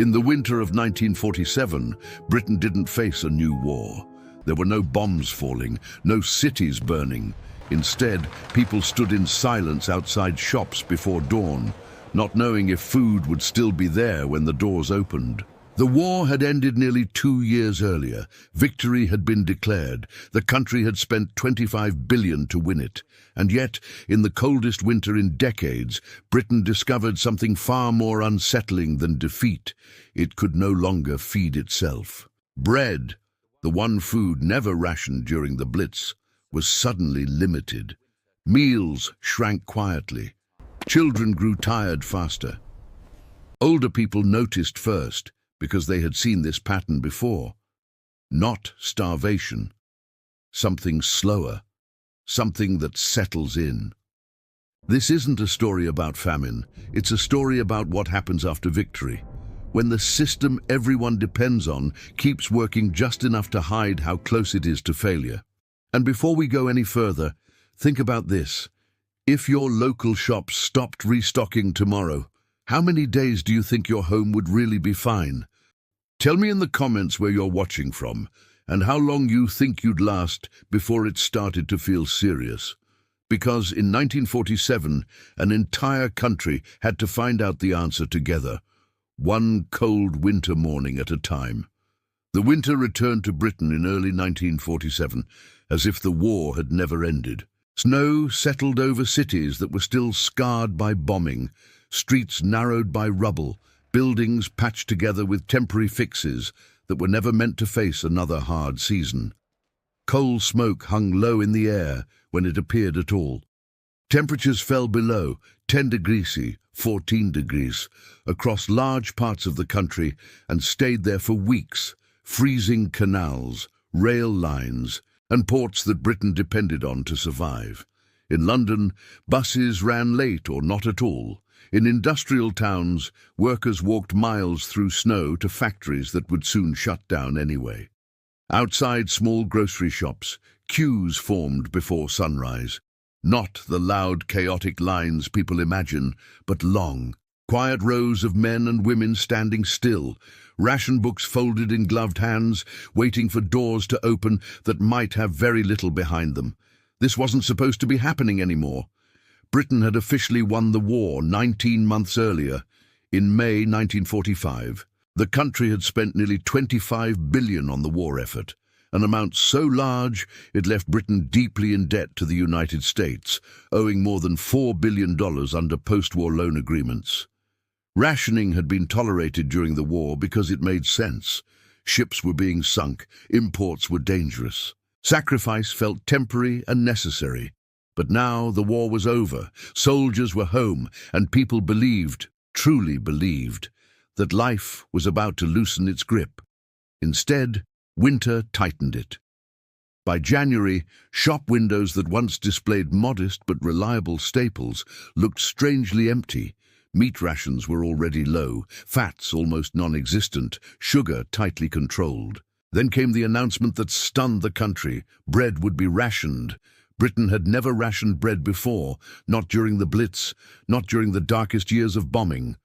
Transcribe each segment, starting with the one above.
In the winter of 1947, Britain didn't face a new war. There were no bombs falling, no cities burning. Instead, people stood in silence outside shops before dawn, not knowing if food would still be there when the doors opened. The war had ended nearly 2 years earlier. Victory had been declared. The country had spent $25 billion to win it. And yet, in the coldest winter in decades, Britain discovered something far more unsettling than defeat. It could no longer feed itself. Bread, the one food never rationed during the Blitz, was suddenly limited. Meals shrank quietly. Children grew tired faster. Older people noticed first, because they had seen this pattern before. Not starvation. Something slower. Something that settles in. This isn't a story about famine. It's a story about what happens after victory. When the system everyone depends on keeps working just enough to hide how close it is to failure. And before we go any further, think about this. If your local shops stopped restocking tomorrow, how many days do you think your home would really be fine? Tell me in the comments where you're watching from, and how long you think you'd last before it started to feel serious. Because in 1947, an entire country had to find out the answer together, one cold winter morning at a time. The winter returned to Britain in early 1947, as if the war had never ended. Snow settled over cities that were still scarred by bombing, streets narrowed by rubble, buildings patched together with temporary fixes that were never meant to face another hard season. Coal smoke hung low in the air when it appeared at all. Temperatures fell below 10 degrees, 14 degrees, across large parts of the country and stayed there for weeks, freezing canals, rail lines, and ports that Britain depended on to survive. In London, buses ran late or not at all. In industrial towns, workers walked miles through snow to factories that would soon shut down anyway. Outside small grocery shops, queues formed before sunrise. Not the loud, chaotic lines people imagine, but long, quiet rows of men and women standing still, ration books folded in gloved hands, waiting for doors to open that might have very little behind them. This wasn't supposed to be happening anymore. Britain had officially won the war 19 months earlier. In May 1945, the country had spent nearly $25 billion on the war effort, an amount so large it left Britain deeply in debt to the United States, owing more than $4 billion under post-war loan agreements. Rationing had been tolerated during the war because it made sense. Ships were being sunk, imports were dangerous. Sacrifice felt temporary and necessary. But now the war was over, soldiers were home, and people believed, truly believed, that life was about to loosen its grip. Instead, winter tightened it. By January, shop windows that once displayed modest but reliable staples looked strangely empty. Meat rations were already low, fats almost non-existent, sugar tightly controlled. Then came the announcement that stunned the country: bread would be rationed. Britain had never rationed bread before, not during the Blitz, not during the darkest years of bombing.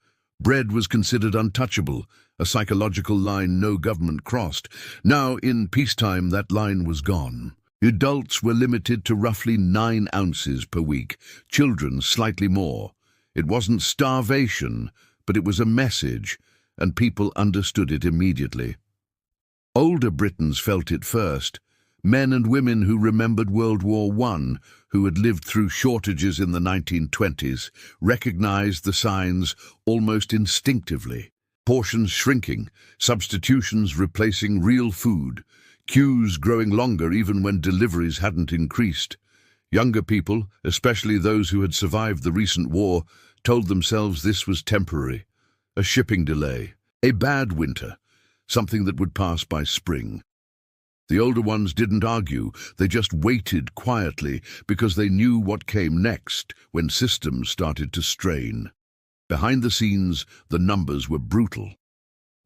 Bread was considered untouchable, a psychological line no government crossed. Now, in peacetime, that line was gone. Adults were limited to roughly 9 ounces per week, children slightly more. It wasn't starvation, but it was a message, and people understood it immediately. Older Britons felt it first. Men and women who remembered World War I, who had lived through shortages in the 1920s, recognized the signs almost instinctively. Portions shrinking, substitutions replacing real food, queues growing longer even when deliveries hadn't increased. Younger people, especially those who had survived the recent war, told themselves this was temporary, a shipping delay, a bad winter, something that would pass by spring. The older ones didn't argue, they just waited quietly because they knew what came next when systems started to strain. Behind the scenes, the numbers were brutal.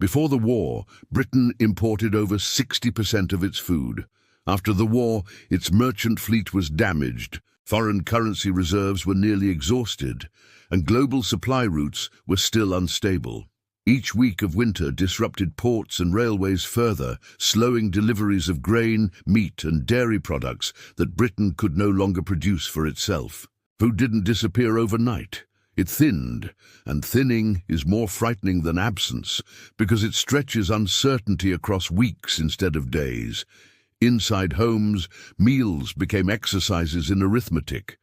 Before the war, Britain imported over 60% of its food. After the war, its merchant fleet was damaged, foreign currency reserves were nearly exhausted, and global supply routes were still unstable. Each week of winter disrupted ports and railways further, slowing deliveries of grain, meat and dairy products that Britain could no longer produce for itself. Food didn't disappear overnight. It thinned, and thinning is more frightening than absence because it stretches uncertainty across weeks instead of days. Inside homes, meals became exercises in arithmetic.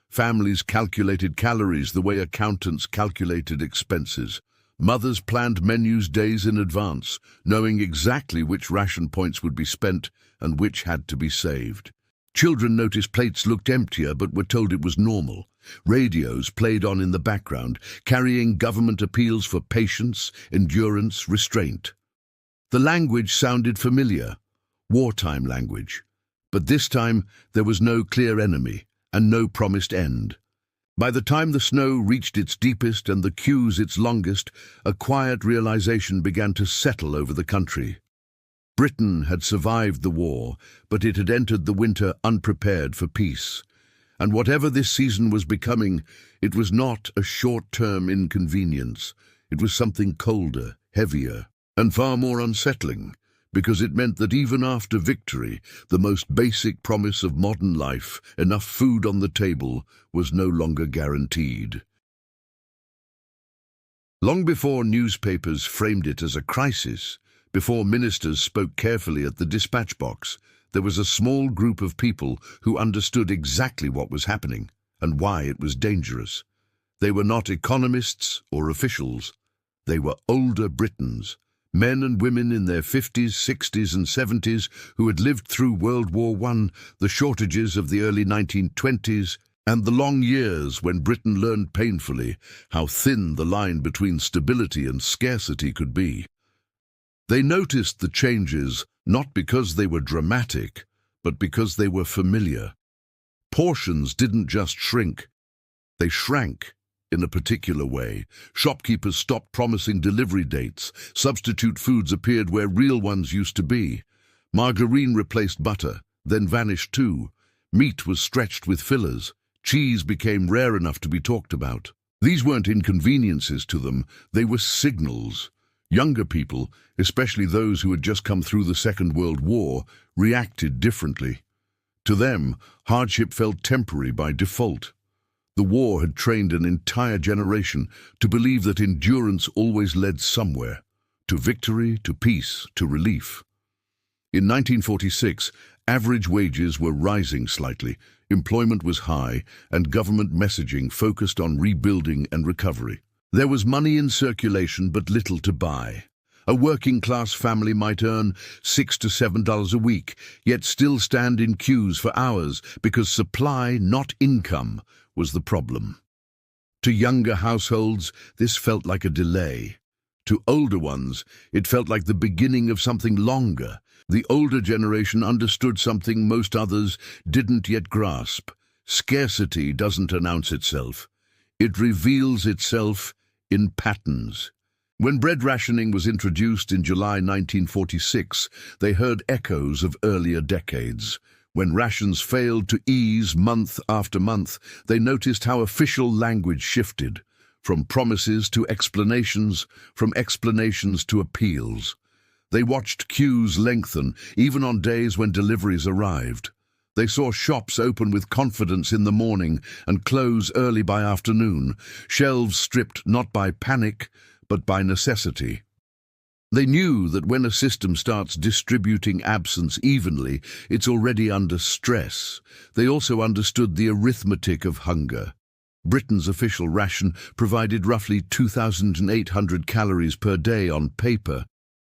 Families calculated calories the way accountants calculated expenses. Mothers planned menus days in advance, knowing exactly which ration points would be spent and which had to be saved. Children noticed plates looked emptier but were told it was normal. Radios played on in the background, carrying government appeals for patience, endurance, restraint. The language sounded familiar, wartime language. But this time there was no clear enemy and no promised end. By the time the snow reached its deepest and the queues its longest, a quiet realization began to settle over the country. Britain had survived the war, but it had entered the winter unprepared for peace. And whatever this season was becoming, it was not a short-term inconvenience. It was something colder, heavier, and far more unsettling, because it meant that even after victory, the most basic promise of modern life, enough food on the table, was no longer guaranteed. Long before newspapers framed it as a crisis, before ministers spoke carefully at the dispatch box, there was a small group of people who understood exactly what was happening and why it was dangerous. They were not economists or officials. They were older Britons, men and women in their 50s, 60s and 70s who had lived through World War I, the shortages of the early 1920s, and the long years when Britain learned painfully how thin the line between stability and scarcity could be. They noticed the changes not because they were dramatic, but because they were familiar. Portions didn't just shrink, they shrank. In a particular way, shopkeepers stopped promising delivery dates. Substitute foods appeared where real ones used to be. Margarine replaced butter, then vanished too. Meat was stretched with fillers. Cheese became rare enough to be talked about. These weren't inconveniences to them, they were signals. Younger people, especially those who had just come through the Second World War, reacted differently. To them, hardship felt temporary by default. The war had trained an entire generation to believe that endurance always led somewhere, to victory, to peace, to relief. In 1946, average wages were rising slightly, employment was high, and government messaging focused on rebuilding and recovery. There was money in circulation but little to buy. A working-class family might earn $6 to $7 a week, yet still stand in queues for hours because supply, not income, was the problem. To younger households, this felt like a delay. To older ones, it felt like the beginning of something longer. The older generation understood something most others didn't yet grasp. Scarcity doesn't announce itself. It reveals itself in patterns. When bread rationing was introduced in July 1946, they heard echoes of earlier decades. When rations failed to ease month after month, they noticed how official language shifted, from promises to explanations, from explanations to appeals. They watched queues lengthen, even on days when deliveries arrived. They saw shops open with confidence in the morning and close early by afternoon, shelves stripped not by panic, but by necessity. They knew that when a system starts distributing absence evenly, it's already under stress. They also understood the arithmetic of hunger. Britain's official ration provided roughly 2,800 calories per day on paper,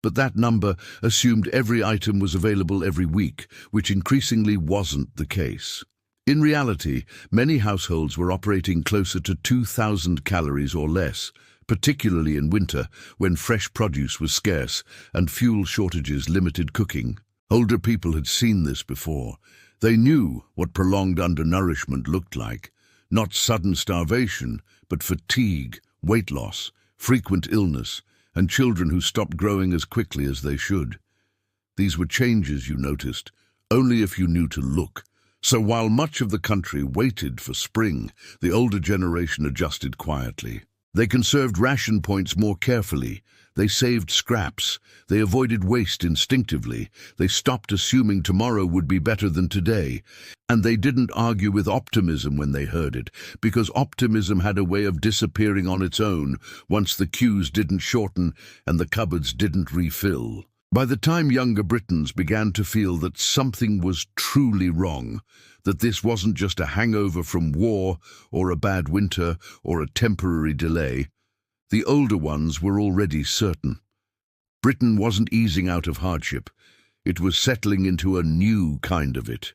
but that number assumed every item was available every week, which increasingly wasn't the case. In reality, many households were operating closer to 2,000 calories or less, particularly in winter, when fresh produce was scarce and fuel shortages limited cooking. Older people had seen this before. They knew what prolonged undernourishment looked like. Not sudden starvation, but fatigue, weight loss, frequent illness, and children who stopped growing as quickly as they should. These were changes you noticed, only if you knew to look. So while much of the country waited for spring, the older generation adjusted quietly. They conserved ration points more carefully. They saved scraps. They avoided waste instinctively. They stopped assuming tomorrow would be better than today. And they didn't argue with optimism when they heard it, because optimism had a way of disappearing on its own once the queues didn't shorten and the cupboards didn't refill. By the time younger Britons began to feel that something was truly wrong, that this wasn't just a hangover from war or a bad winter or a temporary delay, the older ones were already certain. Britain wasn't easing out of hardship. It was settling into a new kind of it.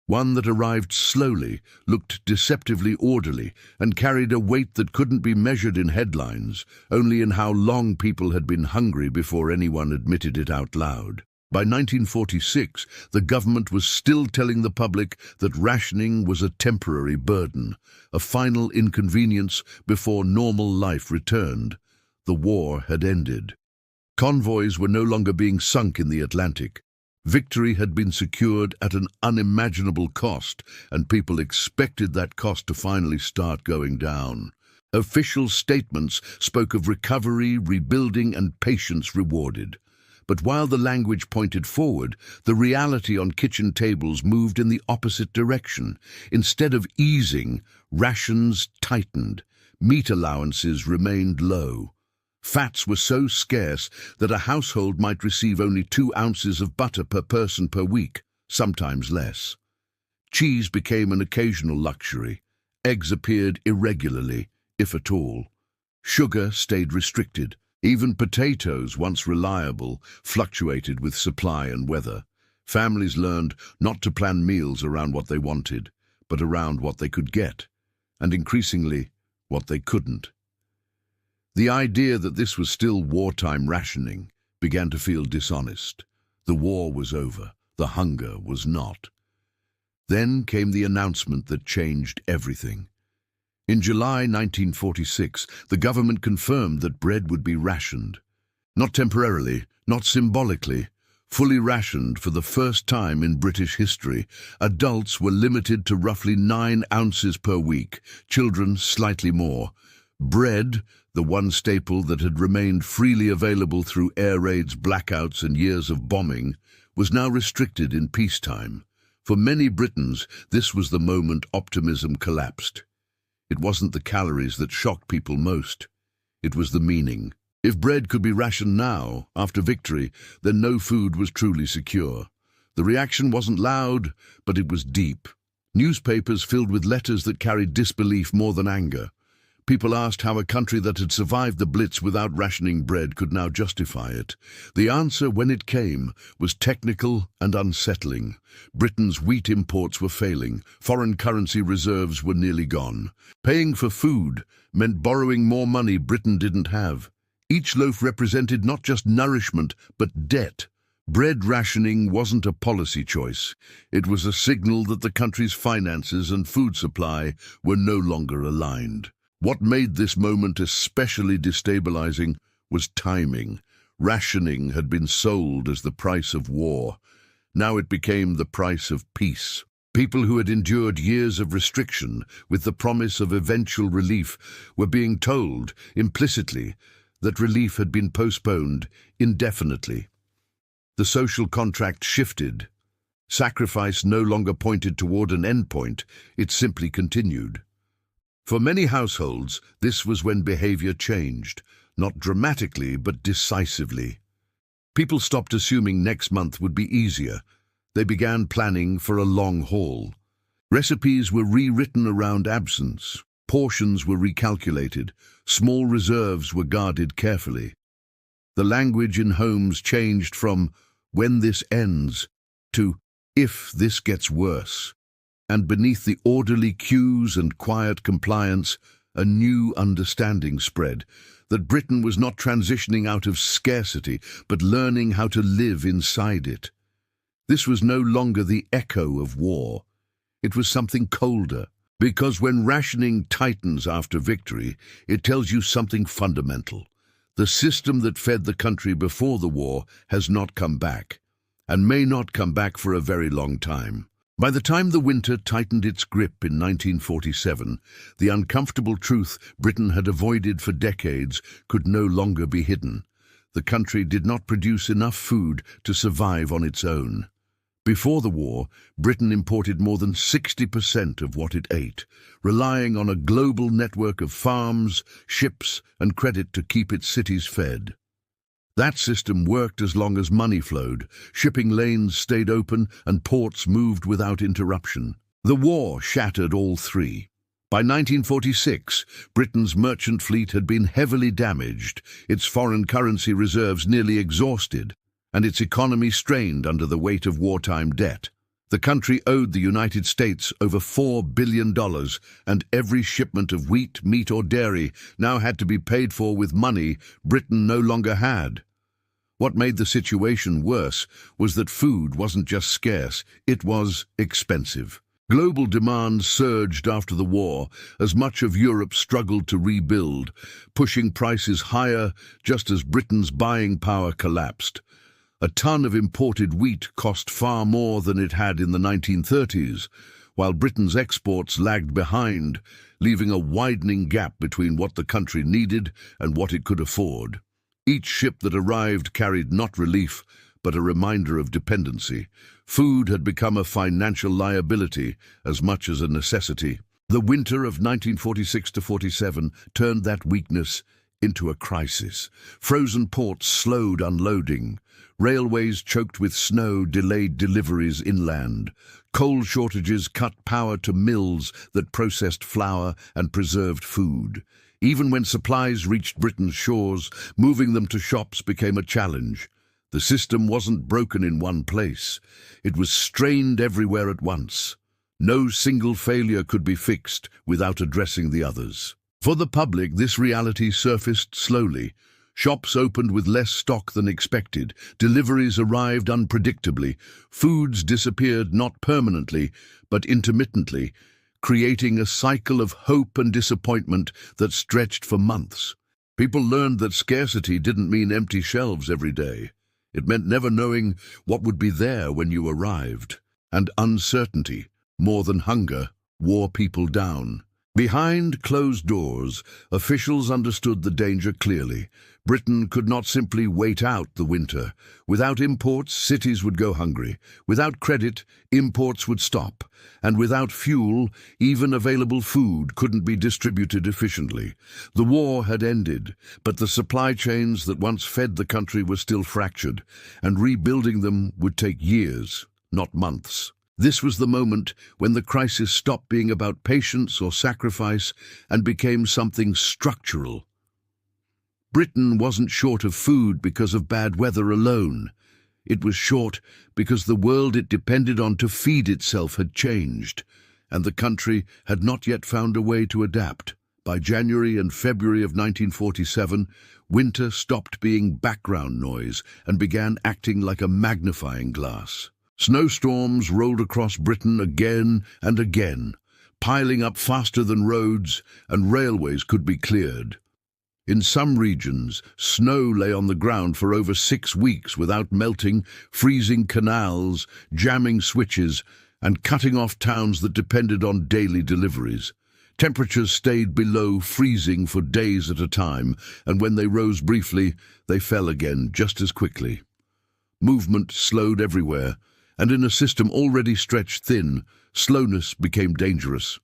One that arrived slowly, looked deceptively orderly, and carried a weight that couldn't be measured in headlines, only in how long people had been hungry before anyone admitted it out loud. By 1946, the government was still telling the public that rationing was a temporary burden, a final inconvenience before normal life returned. The war had ended. Convoys were no longer being sunk in the Atlantic. Victory had been secured at an unimaginable cost, and people expected that cost to finally start going down. Official statements spoke of recovery, rebuilding, and patience rewarded. But while the language pointed forward, the reality on kitchen tables moved in the opposite direction. Instead of easing, rations tightened. Meat allowances remained low. Fats were so scarce that a household might receive only 2 ounces of butter per person per week, sometimes less. Cheese became an occasional luxury. Eggs appeared irregularly, if at all. Sugar stayed restricted. Even potatoes, once reliable, fluctuated with supply and weather. Families learned not to plan meals around what they wanted, but around what they could get, and increasingly, what they couldn't. The idea that this was still wartime rationing began to feel dishonest. The war was over. The hunger was not. Then came the announcement that changed everything. In July 1946, the government confirmed that bread would be rationed. Not temporarily, not symbolically, fully rationed for the first time in British history. Adults were limited to roughly 9 ounces per week, children slightly more. Bread, the one staple that had remained freely available through air raids, blackouts, and years of bombing, was now restricted in peacetime. For many Britons, this was the moment optimism collapsed. It wasn't the calories that shocked people most. It was the meaning. If bread could be rationed now, after victory, then no food was truly secure. The reaction wasn't loud, but it was deep. Newspapers filled with letters that carried disbelief more than anger. People asked how a country that had survived the Blitz without rationing bread could now justify it. The answer, when it came, was technical and unsettling. Britain's wheat imports were failing. Foreign currency reserves were nearly gone. Paying for food meant borrowing more money Britain didn't have. Each loaf represented not just nourishment, but debt. Bread rationing wasn't a policy choice. It was a signal that the country's finances and food supply were no longer aligned. What made this moment especially destabilizing was timing. Rationing had been sold as the price of war. Now it became the price of peace. People who had endured years of restriction with the promise of eventual relief were being told, implicitly, that relief had been postponed indefinitely. The social contract shifted. Sacrifice no longer pointed toward an endpoint, it simply continued. For many households, this was when behavior changed, not dramatically but decisively. People stopped assuming next month would be easier. They began planning for a long haul. Recipes were rewritten around absence. Portions were recalculated. Small reserves were guarded carefully. The language in homes changed from "when this ends" to "if this gets worse." And beneath the orderly cues and quiet compliance, a new understanding spread, that Britain was not transitioning out of scarcity, but learning how to live inside it. This was no longer the echo of war. It was something colder, because when rationing tightens after victory, it tells you something fundamental. The system that fed the country before the war has not come back, and may not come back for a very long time. By the time the winter tightened its grip in 1947, the uncomfortable truth Britain had avoided for decades could no longer be hidden. The country did not produce enough food to survive on its own. Before the war, Britain imported more than 60% of what it ate, relying on a global network of farms, ships, and credit to keep its cities fed. That system worked as long as money flowed, shipping lanes stayed open, and ports moved without interruption. The war shattered all three. By 1946, Britain's merchant fleet had been heavily damaged, its foreign currency reserves nearly exhausted, and its economy strained under the weight of wartime debt. The country owed the United States over $4 billion, and every shipment of wheat, meat, or dairy now had to be paid for with money Britain no longer had. What made the situation worse was that food wasn't just scarce, it was expensive. Global demand surged after the war as much of Europe struggled to rebuild, pushing prices higher just as Britain's buying power collapsed. A ton of imported wheat cost far more than it had in the 1930s, while Britain's exports lagged behind, leaving a widening gap between what the country needed and what it could afford. Each ship that arrived carried not relief, but a reminder of dependency. Food had become a financial liability as much as a necessity. The winter of 1946-47 turned that weakness into a crisis. Frozen ports slowed unloading. Railways choked with snow delayed deliveries inland. Coal shortages cut power to mills that processed flour and preserved food. Even when supplies reached Britain's shores, moving them to shops became a challenge. The system wasn't broken in one place. It was strained everywhere at once. No single failure could be fixed without addressing the others. For the public, this reality surfaced slowly. Shops opened with less stock than expected, deliveries arrived unpredictably, foods disappeared not permanently, but intermittently, creating a cycle of hope and disappointment that stretched for months. People learned that scarcity didn't mean empty shelves every day. It meant never knowing what would be there when you arrived. And uncertainty, more than hunger, wore people down. Behind closed doors, officials understood the danger clearly. Britain could not simply wait out the winter. Without imports, cities would go hungry. Without credit, imports would stop. And without fuel, even available food couldn't be distributed efficiently. The war had ended, but the supply chains that once fed the country were still fractured, and rebuilding them would take years, not months. This was the moment when the crisis stopped being about patience or sacrifice and became something structural. Britain wasn't short of food because of bad weather alone. It was short because the world it depended on to feed itself had changed, and the country had not yet found a way to adapt. By January and February of 1947, winter stopped being background noise and began acting like a magnifying glass. Snowstorms rolled across Britain again and again, piling up faster than roads and railways could be cleared. In some regions, snow lay on the ground for over 6 weeks without melting, freezing canals, jamming switches, and cutting off towns that depended on daily deliveries. Temperatures stayed below freezing for days at a time, and when they rose briefly, they fell again just as quickly. Movement slowed everywhere, and in a system already stretched thin, slowness became dangerous.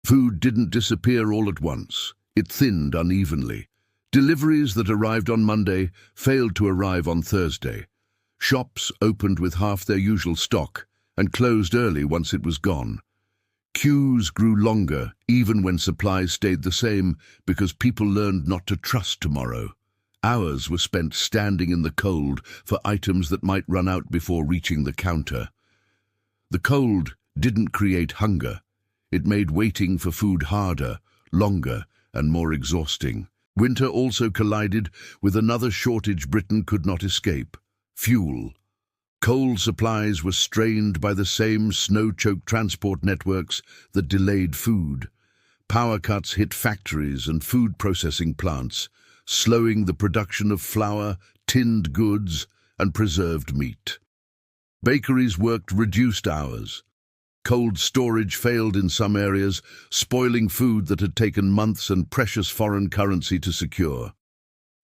Food didn't disappear all at once. It thinned unevenly. Deliveries that arrived on Monday failed to arrive on Thursday. Shops opened with half their usual stock and closed early once it was gone. Queues grew longer, even when supplies stayed the same, because people learned not to trust tomorrow. Hours were spent standing in the cold for items that might run out before reaching the counter. The cold didn't create hunger. It made waiting for food harder, longer, and more exhausting. Winter also collided with another shortage Britain could not escape: fuel. Coal supplies were strained by the same snow-choked transport networks that delayed food. Power cuts hit factories and food processing plants, slowing the production of flour, tinned goods, and preserved meat. Bakeries worked reduced hours. Cold storage failed in some areas, spoiling food that had taken months and precious foreign currency to secure.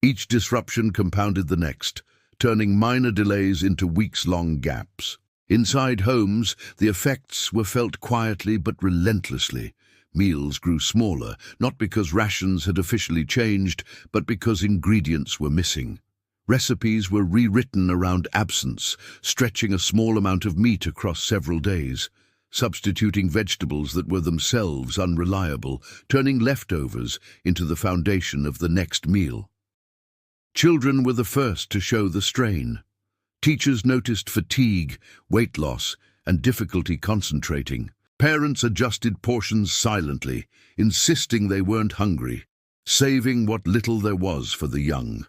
Each disruption compounded the next, turning minor delays into weeks-long gaps. Inside homes, the effects were felt quietly but relentlessly. Meals grew smaller, not because rations had officially changed, but because ingredients were missing. Recipes were rewritten around absence, stretching a small amount of meat across several days, substituting vegetables that were themselves unreliable, turning leftovers into the foundation of the next meal. Children were the first to show the strain. Teachers noticed fatigue, weight loss, and difficulty concentrating. Parents adjusted portions silently, insisting they weren't hungry, saving what little there was for the young.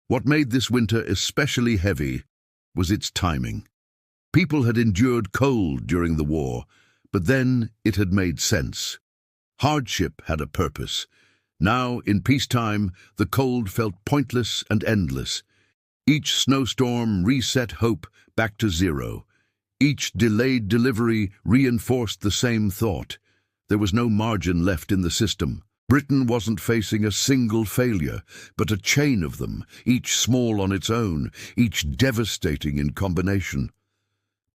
What made this winter especially heavy was its timing. People had endured cold during the war, but then it had made sense. Hardship had a purpose. Now, in peacetime, the cold felt pointless and endless. Each snowstorm reset hope back to zero. Each delayed delivery reinforced the same thought. There was no margin left in the system. Britain wasn't facing a single failure, but a chain of them, each small on its own, each devastating in combination.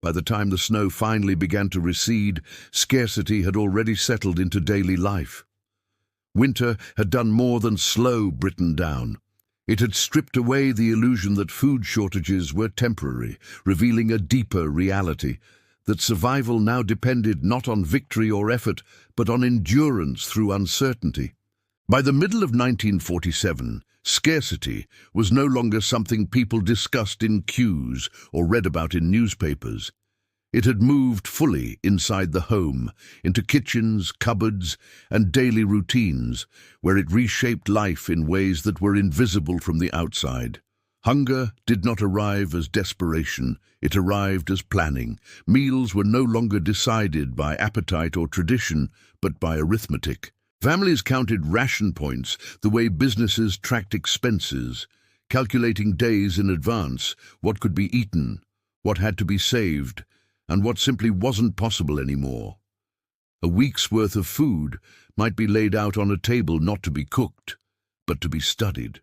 By the time the snow finally began to recede, scarcity had already settled into daily life. Winter had done more than slow Britain down. It had stripped away the illusion that food shortages were temporary, revealing a deeper reality, that survival now depended not on victory or effort, but on endurance through uncertainty. By the middle of 1947, scarcity was no longer something people discussed in queues or read about in newspapers. It had moved fully inside the home, into kitchens, cupboards, and daily routines, where it reshaped life in ways that were invisible from the outside. Hunger did not arrive as desperation, it arrived as planning. Meals were no longer decided by appetite or tradition, but by arithmetic. Families counted ration points the way businesses tracked expenses, calculating days in advance what could be eaten, what had to be saved, and what simply wasn't possible anymore. A week's worth of food might be laid out on a table not to be cooked, but to be studied.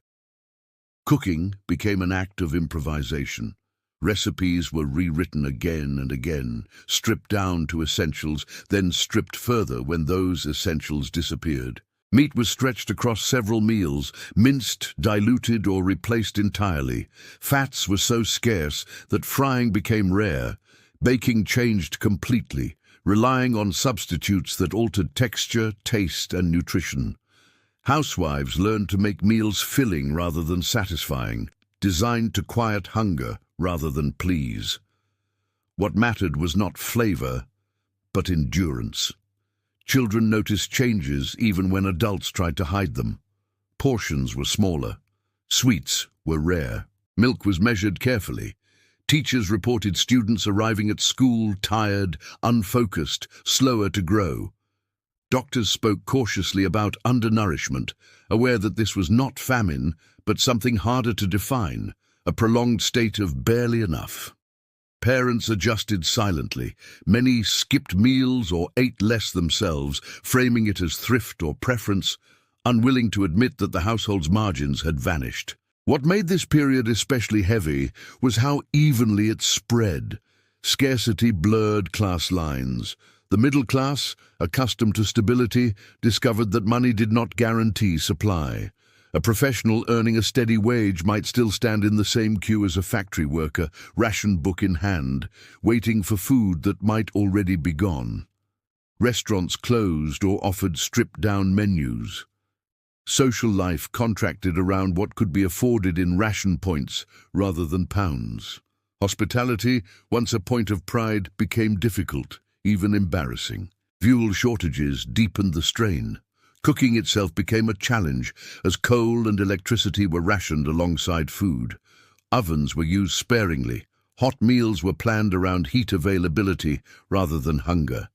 Cooking became an act of improvisation. Recipes were rewritten again and again, stripped down to essentials, then stripped further when those essentials disappeared. Meat was stretched across several meals, minced, diluted, or replaced entirely. Fats were so scarce that frying became rare. Baking changed completely, relying on substitutes that altered texture, taste, and nutrition. Housewives learned to make meals filling rather than satisfying, designed to quiet hunger rather than please. What mattered was not flavor, but endurance. Children noticed changes even when adults tried to hide them. Portions were smaller. Sweets were rare. Milk was measured carefully. Teachers reported students arriving at school tired, unfocused, slower to grow. Doctors spoke cautiously about undernourishment, aware that this was not famine, but something harder to define, a prolonged state of barely enough. Parents adjusted silently. Many skipped meals or ate less themselves, framing it as thrift or preference, unwilling to admit that the household's margins had vanished. What made this period especially heavy was how evenly it spread. Scarcity blurred class lines. The middle class, accustomed to stability, discovered that money did not guarantee supply. A professional earning a steady wage might still stand in the same queue as a factory worker, ration book in hand, waiting for food that might already be gone. Restaurants closed or offered stripped-down menus. Social life contracted around what could be afforded in ration points rather than pounds. Hospitality, once a point of pride, became difficult, even embarrassing. Fuel shortages deepened the strain. Cooking itself became a challenge as coal and electricity were rationed alongside food. Ovens were used sparingly. Hot meals were planned around heat availability rather than hunger.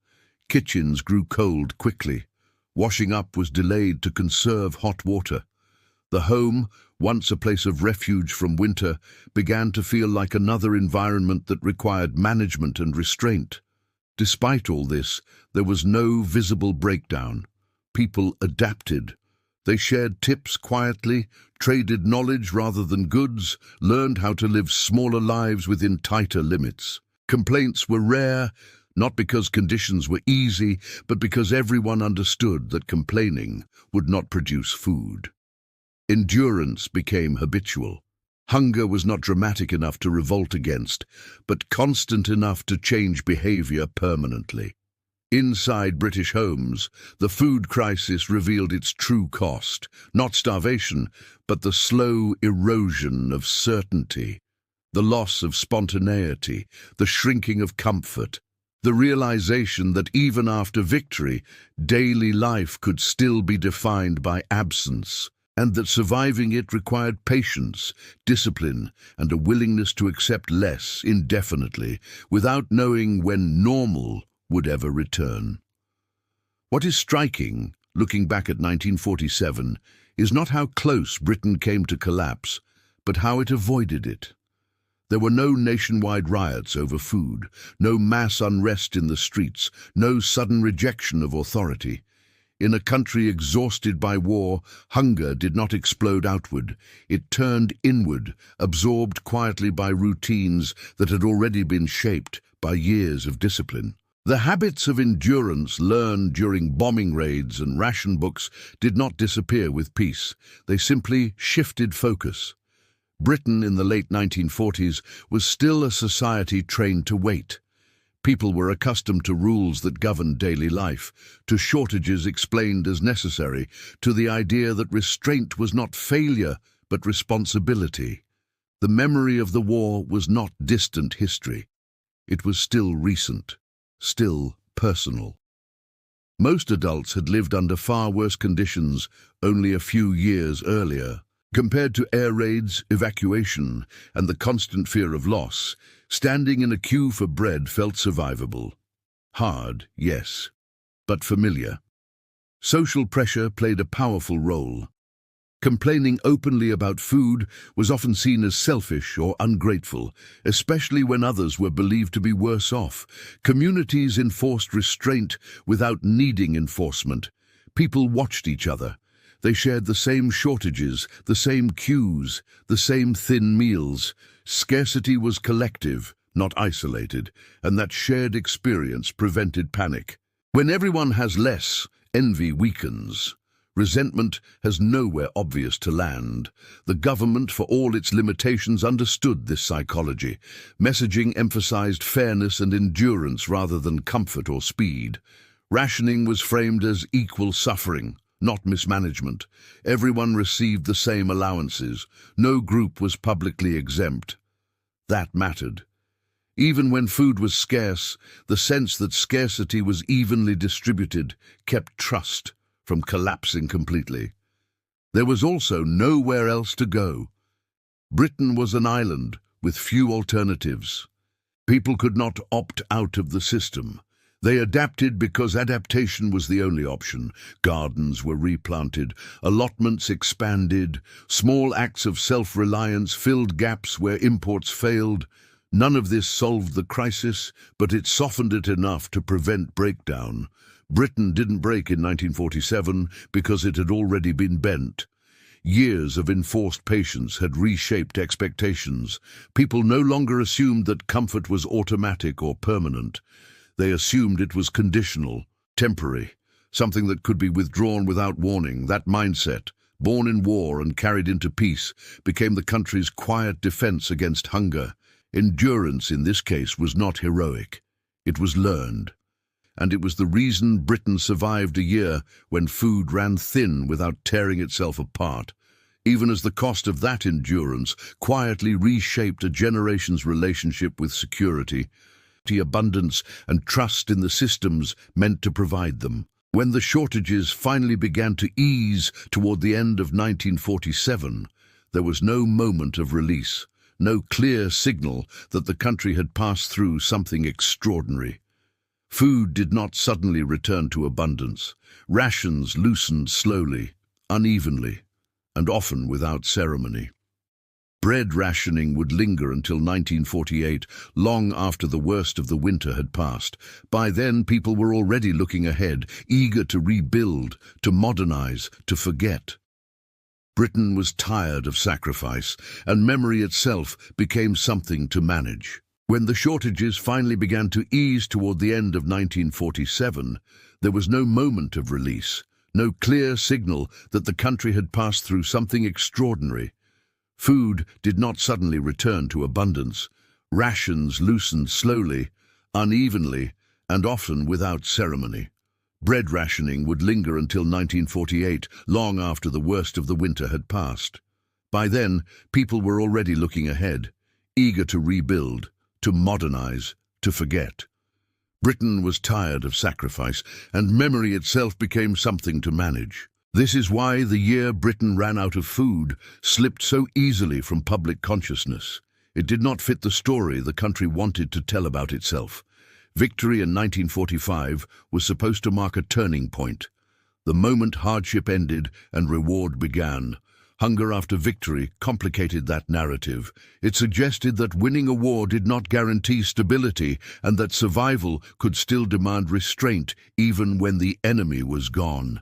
Kitchens grew cold quickly. Washing up was delayed to conserve hot water. The home, once a place of refuge from winter, began to feel like another environment that required management and restraint. Despite all this, there was no visible breakdown. People adapted, They shared tips quietly, traded knowledge rather than goods, learned how to live smaller lives within tighter limits. Complaints were rare, not because conditions were easy, but because everyone understood that complaining would not produce food. Endurance became habitual. Hunger was not dramatic enough to revolt against, but constant enough to change behavior permanently. Inside British homes, the food crisis revealed its true cost, not starvation, but the slow erosion of certainty, the loss of spontaneity, the shrinking of comfort, the realization that even after victory, daily life could still be defined by absence, and that surviving it required patience, discipline, and a willingness to accept less indefinitely, without knowing when normal would ever return. What is striking, looking back at 1947, is not how close Britain came to collapse, but how it avoided it. There were no nationwide riots over food, no mass unrest in the streets, no sudden rejection of authority. In a country exhausted by war, hunger did not explode outward. It turned inward, absorbed quietly by routines that had already been shaped by years of discipline. The habits of endurance learned during bombing raids and ration books did not disappear with peace. They simply shifted focus. Britain in the late 1940s was still a society trained to wait. People were accustomed to rules that governed daily life, to shortages explained as necessary, to the idea that restraint was not failure but responsibility. The memory of the war was not distant history. It was still recent, still personal. Most adults had lived under far worse conditions only a few years earlier. Compared to air raids, evacuation, and the constant fear of loss, standing in a queue for bread felt survivable. Hard, yes, but familiar. Social pressure played a powerful role. Complaining openly about food was often seen as selfish or ungrateful, especially when others were believed to be worse off. Communities enforced restraint without needing enforcement. People watched each other. They shared the same shortages, the same queues, the same thin meals. Scarcity was collective, not isolated, and that shared experience prevented panic. When everyone has less, envy weakens. Resentment has nowhere obvious to land. The government, for all its limitations, understood this psychology. Messaging emphasized fairness and endurance rather than comfort or speed. Rationing was framed as equal suffering, not mismanagement. Everyone received the same allowances. No group was publicly exempt. That mattered. Even when food was scarce, the sense that scarcity was evenly distributed kept trust from collapsing completely. There was also nowhere else to go. Britain was an island with few alternatives. People could not opt out of the system. They adapted because adaptation was the only option. Gardens were replanted, allotments expanded, small acts of self-reliance filled gaps where imports failed. None of this solved the crisis, but it softened it enough to prevent breakdown. Britain didn't break in 1947 because it had already been bent. Years of enforced patience had reshaped expectations. People no longer assumed that comfort was automatic or permanent. They assumed it was conditional, temporary, something that could be withdrawn without warning. That mindset, born in war and carried into peace, became the country's quiet defense against hunger. Endurance in this case was not heroic. It was learned. And it was the reason Britain survived a year when food ran thin without tearing itself apart, even as the cost of that endurance quietly reshaped a generation's relationship with security, abundance, and trust in the systems meant to provide them. When the shortages finally began to ease toward the end of 1947, there was no moment of release, no clear signal that the country had passed through something extraordinary. Food did not suddenly return to abundance. Rations loosened slowly, unevenly, and often without ceremony. Bread rationing would linger until 1948, long after the worst of the winter had passed. By then, people were already looking ahead, eager to rebuild, to modernize, to forget. Britain was tired of sacrifice, and memory itself became something to manage. When the shortages finally began to ease toward the end of 1947, there was no moment of release, no clear signal that the country had passed through something extraordinary. Food did not suddenly return to abundance. Rations loosened slowly, unevenly, and often without ceremony. Bread rationing would linger until 1948, long after the worst of the winter had passed. By then, people were already looking ahead, eager to rebuild, to modernize, to forget. Britain was tired of sacrifice, and memory itself became something to manage. This is why the year Britain ran out of food slipped so easily from public consciousness. It did not fit the story the country wanted to tell about itself. Victory in 1945 was supposed to mark a turning point. The moment hardship ended and reward began. Hunger after victory complicated that narrative. It suggested that winning a war did not guarantee stability and that survival could still demand restraint even when the enemy was gone.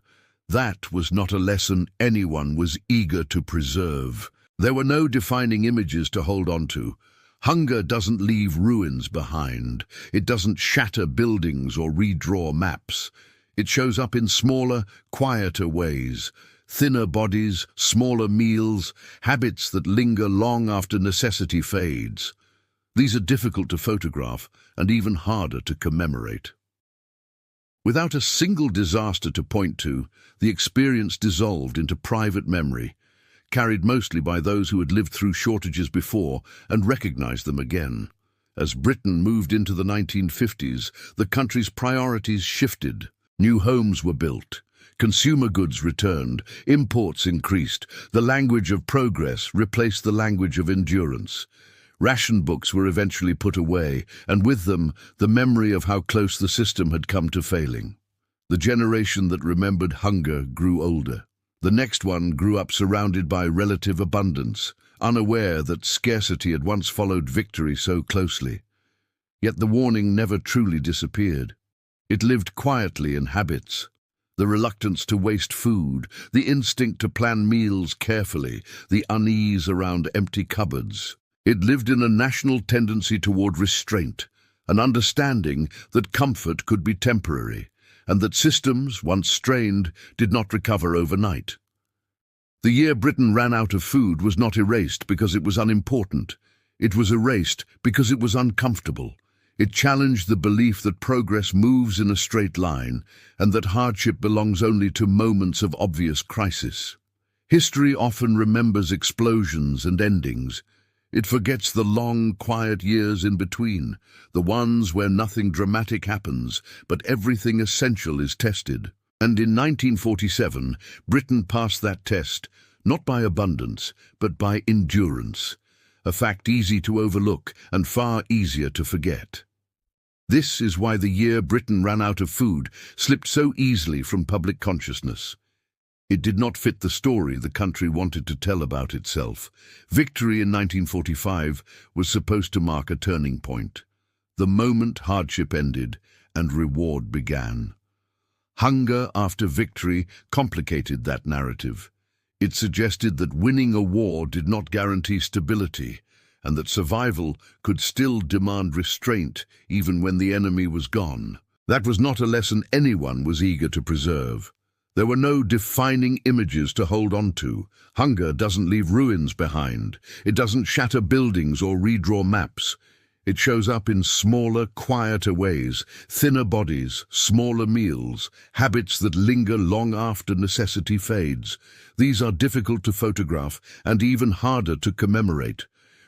That was not a lesson anyone was eager to preserve. There were no defining images to hold on to. Hunger doesn't leave ruins behind. It doesn't shatter buildings or redraw maps. It shows up in smaller, quieter ways. Thinner bodies, smaller meals, habits that linger long after necessity fades. These are difficult to photograph and even harder to commemorate. Without a single disaster to point to, the experience dissolved into private memory, carried mostly by those who had lived through shortages before and recognized them again. As Britain moved into the 1950s, the country's priorities shifted. New homes were built. Consumer goods returned. Imports increased. The language of progress replaced the language of endurance. Ration books were eventually put away, and with them, the memory of how close the system had come to failing. The generation that remembered hunger grew older. The next one grew up surrounded by relative abundance, unaware that scarcity had once followed victory so closely. Yet the warning never truly disappeared. It lived quietly in habits. The reluctance to waste food, the instinct to plan meals carefully, the unease around empty cupboards. It lived in a national tendency toward restraint, an understanding that comfort could be temporary, and that systems, once strained, did not recover overnight. The year Britain ran out of food was not erased because it was unimportant. It was erased because it was uncomfortable. It challenged the belief that progress moves in a straight line, and that hardship belongs only to moments of obvious crisis. History often remembers explosions and endings. It forgets the long, quiet years in between, the ones where nothing dramatic happens, but everything essential is tested. And in 1947, Britain passed that test, not by abundance, but by endurance, a fact easy to overlook and far easier to forget. This is why the year Britain ran out of food slipped so easily from public consciousness. It did not fit the story the country wanted to tell about itself. Victory in 1945 was supposed to mark a turning point, the moment hardship ended and reward began. Hunger after victory complicated that narrative. It suggested that winning a war did not guarantee stability, and that survival could still demand restraint even when the enemy was gone. That was not a lesson anyone was eager to preserve. There were no defining images to hold on to. Hunger doesn't leave ruins behind. It doesn't shatter buildings or redraw maps. It shows up in smaller, quieter ways, thinner bodies, smaller meals, habits that linger long after necessity fades. These are difficult to photograph and even harder to commemorate.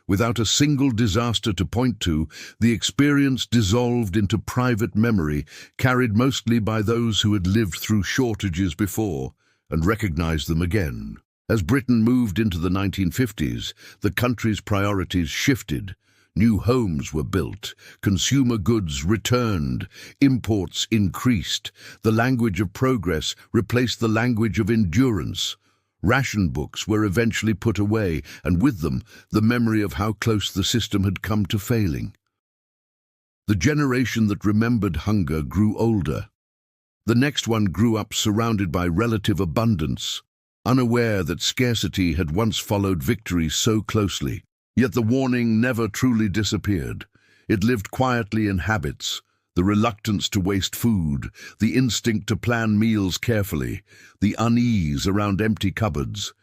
Without a single disaster to point to, the experience dissolved into private memory, carried mostly by those who had lived through shortages before and recognized them again. As Britain moved into the 1950s, the country's priorities shifted. New homes were built, consumer goods returned, imports increased. The language of progress replaced the language of endurance. Ration books were eventually put away, and with them, the memory of how close the system had come to failing. The generation that remembered hunger grew older. The next one grew up surrounded by relative abundance, unaware that scarcity had once followed victory so closely. Yet the warning never truly disappeared. It lived quietly in habits, the reluctance to waste food, the instinct to plan meals carefully, the unease around empty cupboards.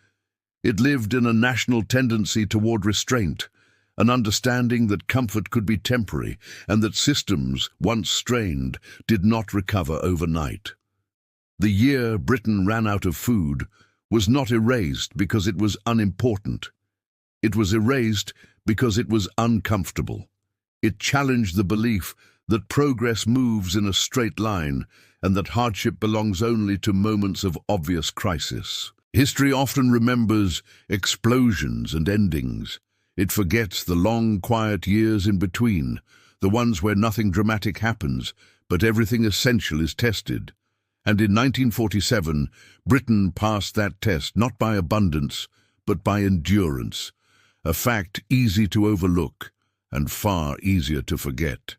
It lived in a national tendency toward restraint, an understanding that comfort could be temporary and that systems, once strained, did not recover overnight. The year Britain ran out of food was not erased because it was unimportant. It was erased because it was uncomfortable. It challenged the belief that progress moves in a straight line and that hardship belongs only to moments of obvious crisis. History often remembers explosions and endings. It forgets the long, quiet years in between, the ones where nothing dramatic happens, but everything essential is tested. And in 1947, Britain passed that test not by abundance, but by endurance, a fact easy to overlook and far easier to forget.